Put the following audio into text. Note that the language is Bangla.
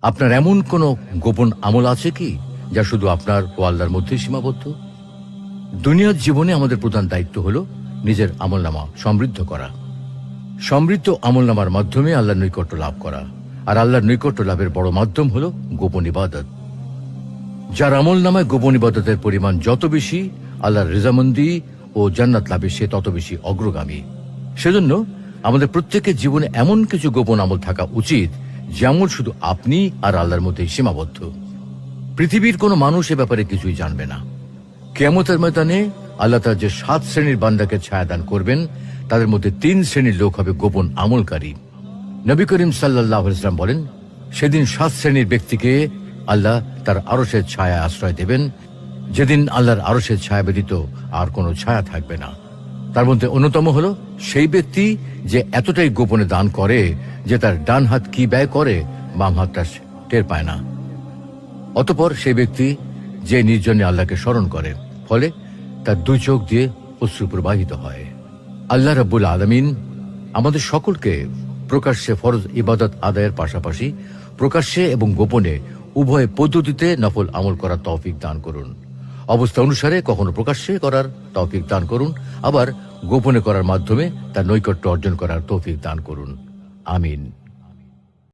আপনার এমন কোনো গোপন আমল আছে কি যা শুধু আপনার ও আল্লাহর মধ্যে সীমাবদ্ধ? দুনিয়ার জীবনে আমাদের প্রধান দায়িত্ব হল নিজের আমলনামা সমৃদ্ধ করা। সমৃদ্ধ আমলনামার মাধ্যমে আল্লাহর নৈকট্য লাভ করা, আর আল্লাহর নৈকট্য লাভের বড় মাধ্যম হল গোপন ইবাদত। যার আমলনামায় গোপন ইবাদতের পরিমাণ যত বেশি, আল্লাহর রেজামন্দি ও জান্নাত লাভে সে তত বেশি অগ্রগামী। সেজন্য আমাদের প্রত্যেকের জীবনে এমন কিছু গোপন আমল থাকা উচিত যে আমল শুধু আপনি আর আল্লাহর মধ্যেই সীমাবদ্ধ। পৃথিবীর কোনো মানুষ এ ব্যাপারে কিছুই জানবে না। কিয়ামতের ময়দানে আল্লাহ তার যে 7 শ্রেণীর বান্দাকে ছায়াদান করবেন, তাদের মধ্যে 3 শ্রেণীর লোক হবে গোপন আমলকারী। নবী করিম সাল্লাল্লাহু আলাইহি ওয়াসাল্লাম বলেন, সেদিন 7 শ্রেণীর ব্যক্তিকে আল্লাহ তার আরশের ছায়া আশ্রয় দেবেন, যেদিন আল্লাহর আরশের ছায়া ব্যতীত আর কোনো ছায়া থাকবে না। তার মধ্যে অন্যতম হলো সেই ব্যক্তি যে এতটাই গোপনে দান করে যে তার ডান হাত কি ব্যয় করে বাম হাতটা টের পায় না। অতঃপর সেই ব্যক্তি যে নির্জনে আল্লাহকে স্মরণ করে, ফলে তার 2 চোখ দিয়ে অশ্রু প্রবাহিত হয়। আল্লাহ রাব্বুল আলামিন আমাদের সকলকে প্রকাশ্যে ফরজ ইবাদত আদায়ের পাশাপাশি প্রকাশ্যে এবং গোপনে উভয় পদ্ধতিতে নফল আমল করার তৌফিক দান করুন। অবস্থা অনুসারে কখনো প্রকাশ্যে করার তৌফিক দান করুন, আবার গোপনে করার মাধ্যমে তার নৈকট্য অর্জন করার তৌফিক দান করুন। আমিন।